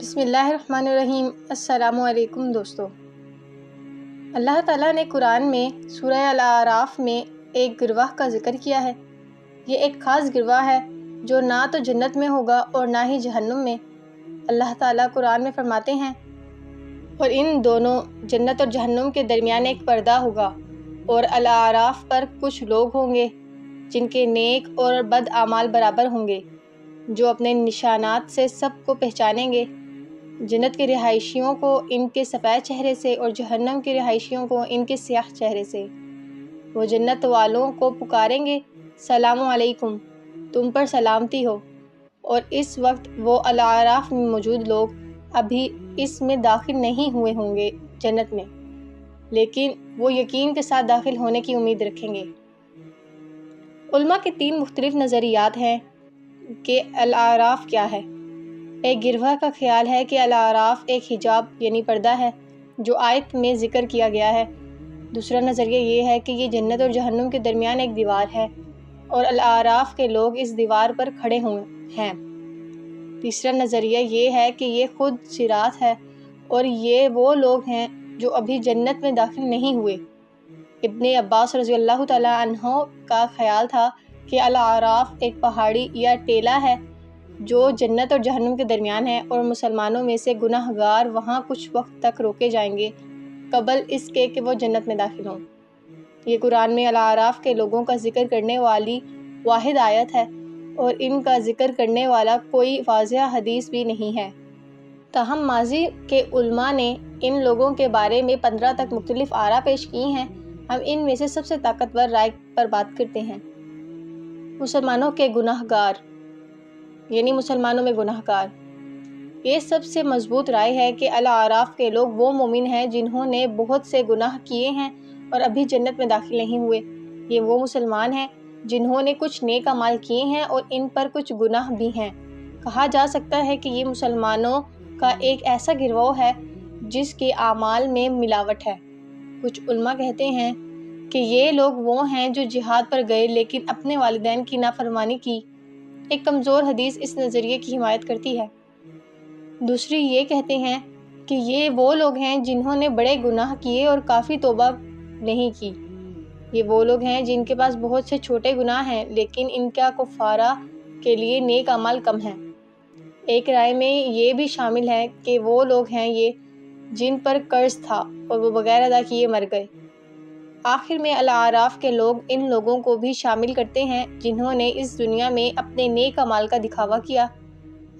بسم اللہ الرحمن الرحیم۔ السلام علیکم دوستو۔ اللہ تعالیٰ نے قرآن میں سورہ الاعراف میں ایک گروہ کا ذکر کیا ہے۔ یہ ایک خاص گروہ ہے جو نہ تو جنت میں ہوگا اور نہ ہی جہنم میں۔ اللہ تعالیٰ قرآن میں فرماتے ہیں، اور ان دونوں جنت اور جہنم کے درمیان ایک پردہ ہوگا، اور الاعراف پر کچھ لوگ ہوں گے جن کے نیک اور بد اعمال برابر ہوں گے، جو اپنے نشانات سے سب کو پہچانیں گے۔ جنت کے رہائشیوں کو ان کے سفید چہرے سے اور جہنم کے رہائشیوں کو ان کے سیاہ چہرے سے۔ وہ جنت والوں کو پکاریں گے، سلام علیکم، تم پر سلامتی ہو۔ اور اس وقت وہ الاعراف میں موجود لوگ ابھی اس میں داخل نہیں ہوئے ہوں گے جنت میں، لیکن وہ یقین کے ساتھ داخل ہونے کی امید رکھیں گے۔ علماء کے 3 مختلف نظریات ہیں کہ الاعراف کیا ہے۔ ایک گروہ کا خیال ہے کہ الاعراف ایک حجاب یعنی پردہ ہے جو آیت میں ذکر کیا گیا ہے۔ دوسرا نظریہ یہ ہے کہ یہ جنت اور جہنم کے درمیان ایک دیوار ہے اور الاعراف کے لوگ اس دیوار پر کھڑے ہوئے ہیں۔ تیسرا نظریہ یہ ہے کہ یہ خود صراط ہے اور یہ وہ لوگ ہیں جو ابھی جنت میں داخل نہیں ہوئے۔ ابن عباس رضی اللہ تعالیٰ عنہ کا خیال تھا کہ الاعراف ایک پہاڑی یا ٹیلہ ہے جو جنت اور جہنم کے درمیان ہے، اور مسلمانوں میں سے گناہ گار وہاں کچھ وقت تک روکے جائیں گے قبل اس کے کہ وہ جنت میں داخل ہوں۔ یہ قرآن میں الاعراف کے لوگوں کا ذکر کرنے والی واحد آیت ہے، اور ان کا ذکر کرنے والا کوئی واضح حدیث بھی نہیں ہے۔ تاہم ماضی کے علماء نے ان لوگوں کے بارے میں 15 تک مختلف آراء پیش کی ہیں۔ ہم ان میں سے سب سے طاقتور رائے پر بات کرتے ہیں۔ مسلمانوں کے گناہ گار یعنی مسلمانوں میں گناہ گار۔ یہ سب سے مضبوط رائے ہے کہ الاعراف کے لوگ وہ مومن ہیں جنہوں نے بہت سے گناہ کیے ہیں اور ابھی جنت میں داخل نہیں ہوئے۔ یہ وہ مسلمان ہیں جنہوں نے کچھ نیک اعمال کیے ہیں اور ان پر کچھ گناہ بھی ہیں۔ کہا جا سکتا ہے کہ یہ مسلمانوں کا ایک ایسا گروہ ہے جس کے اعمال میں ملاوٹ ہے۔ کچھ علماء کہتے ہیں کہ یہ لوگ وہ ہیں جو جہاد پر گئے لیکن اپنے والدین کی نافرمانی کی۔ ایک کمزور حدیث اس نظریے کی حمایت کرتی ہے۔ دوسری یہ کہتے ہیں کہ یہ وہ لوگ ہیں جنہوں نے بڑے گناہ کیے اور کافی توبہ نہیں کی۔ یہ وہ لوگ ہیں جن کے پاس بہت سے چھوٹے گناہ ہیں لیکن ان کا کفارہ کے لیے نیک اعمال کم ہیں۔ ایک رائے میں یہ بھی شامل ہے کہ وہ لوگ ہیں یہ جن پر قرض تھا اور وہ بغیر ادا کیے مر گئے۔ آخر میں الاعراف کے لوگ ان لوگوں کو بھی شامل کرتے ہیں جنہوں نے اس دنیا میں اپنے نیک اعمال کا دکھاوا کیا۔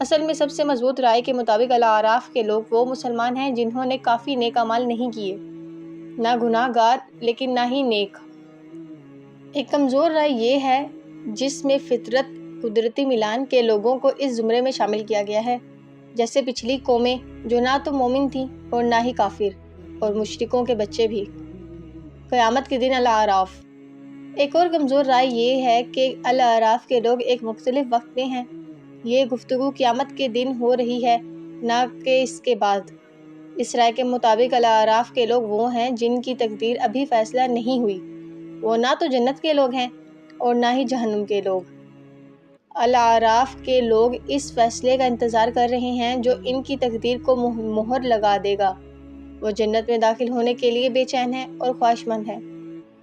اصل میں سب سے مضبوط رائے کے مطابق الاعراف کے لوگ وہ مسلمان ہیں جنہوں نے کافی نیک اعمال نہیں کیے، نہ گناہ گار لیکن نہ ہی نیک۔ ایک کمزور رائے یہ ہے جس میں فطرت قدرتی ملان کے لوگوں کو اس زمرے میں شامل کیا گیا ہے، جیسے پچھلی قومیں جو نہ تو مومن تھیں اور نہ ہی کافر، اور مشرکوں کے بچے بھی۔ قیامت کے دن الاعراف۔ ایک اور کمزور رائے یہ ہے کہ الاعراف کے لوگ ایک مختلف وقت میں ہیں۔ یہ گفتگو قیامت کے دن ہو رہی ہے نہ کہ اس کے بعد۔ اس رائے کے مطابق الاعراف کے لوگ وہ ہیں جن کی تقدیر ابھی فیصلہ نہیں ہوئی۔ وہ نہ تو جنت کے لوگ ہیں اور نہ ہی جہنم کے لوگ۔ الاعراف کے لوگ اس فیصلے کا انتظار کر رہے ہیں جو ان کی تقدیر کو مہر لگا دے گا۔ وہ جنت میں داخل ہونے کے لیے بے چین ہیں اور خواہش مند ہیں،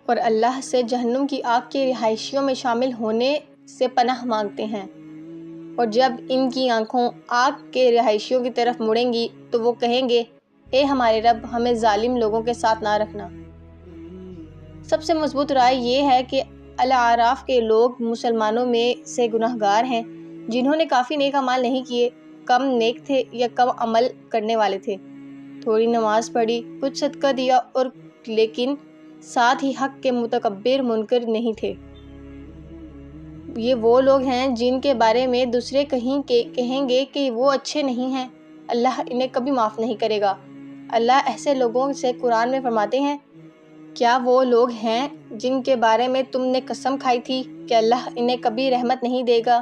اور اللہ سے جہنم کی آگ کے رہائشیوں میں شامل ہونے سے پناہ مانگتے ہیں۔ اور جب ان کی آنکھوں آگ کے رہائشیوں کی طرف مڑیں گی تو وہ کہیں گے، اے ہمارے رب، ہمیں ظالم لوگوں کے ساتھ نہ رکھنا۔ سب سے مضبوط رائے یہ ہے کہ الاعراف کے لوگ مسلمانوں میں سے گناہ گار ہیں جنہوں نے کافی نیک اعمال نہیں کیے، کم نیک تھے یا کم عمل کرنے والے تھے، تھوڑی نماز پڑھی، کچھ صدقہ دیا، اور لیکن ساتھ ہی حق کے متکبر منکر نہیں تھے۔ یہ وہ لوگ ہیں جن کے بارے میں دوسرے کہیں گے کہ وہ اچھے نہیں ہیں، اللہ انہیں کبھی معاف نہیں کرے گا۔ اللہ ایسے لوگوں سے قرآن میں فرماتے ہیں، کیا وہ لوگ ہیں جن کے بارے میں تم نے قسم کھائی تھی کہ اللہ انہیں کبھی رحمت نہیں دے گا؟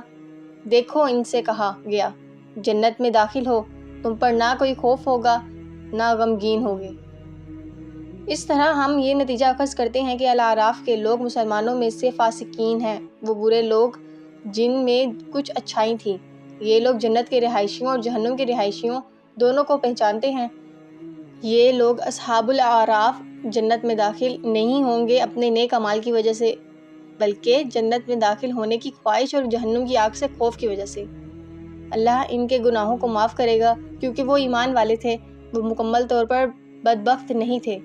دیکھو، ان سے کہا گیا، جنت میں داخل ہو، تم پر نہ کوئی خوف ہوگا نہ غمگین ہوگے۔ اس طرح ہم یہ نتیجہ اخذ کرتے ہیں کہ الاعراف کے لوگ مسلمانوں میں سے فاسقین ہیں، وہ برے لوگ جن میں کچھ اچھائی تھیں۔ یہ لوگ جنت کے رہائشیوں اور جہنم کے رہائشیوں دونوں کو پہچانتے ہیں۔ یہ لوگ اصحاب الاعراف جنت میں داخل نہیں ہوں گے اپنے نیک اعمال کی وجہ سے، بلکہ جنت میں داخل ہونے کی خواہش اور جہنم کی آگ سے خوف کی وجہ سے۔ اللہ ان کے گناہوں کو معاف کرے گا کیونکہ وہ ایمان والے تھے، وہ مکمل طور پر بدبخت نہیں تھے۔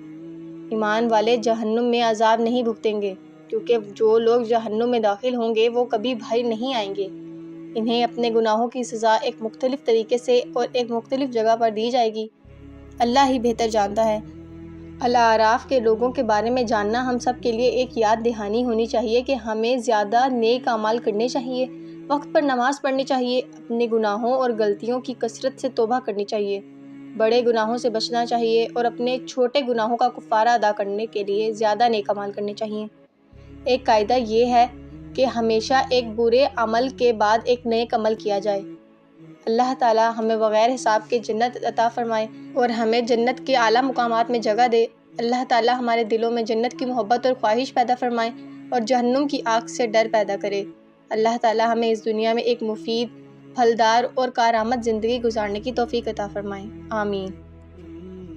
ایمان والے جہنم میں عذاب نہیں بھگتیں گے، کیونکہ جو لوگ جہنم میں داخل ہوں گے وہ کبھی باہر نہیں آئیں گے۔ انہیں اپنے گناہوں کی سزا ایک مختلف طریقے سے اور ایک مختلف جگہ پر دی جائے گی۔ اللہ ہی بہتر جانتا ہے۔ الاعراف کے لوگوں کے بارے میں جاننا ہم سب کے لیے ایک یاد دہانی ہونی چاہیے کہ ہمیں زیادہ نیک اعمال کرنے چاہیے، وقت پر نماز پڑھنی چاہیے، اپنے گناہوں اور غلطیوں کی کثرت سے توبہ کرنی چاہیے، بڑے گناہوں سے بچنا چاہیے اور اپنے چھوٹے گناہوں کا کفارہ ادا کرنے کے لیے زیادہ نیک اعمال کرنے چاہیے۔ ایک قاعدہ یہ ہے کہ ہمیشہ ایک برے عمل کے بعد ایک نیک عمل کیا جائے۔ اللہ تعالیٰ ہمیں بغیر حساب کے جنت عطا فرمائے اور ہمیں جنت کے اعلیٰ مقامات میں جگہ دے۔ اللہ تعالیٰ ہمارے دلوں میں جنت کی محبت اور خواہش پیدا فرمائے اور جہنم کی آگ سے ڈر پیدا کرے۔ اللہ تعالیٰ ہمیں اس دنیا میں ایک مفید، پھلدار اور کارآمد زندگی گزارنے کی توفیق عطا فرمائے۔ آمین۔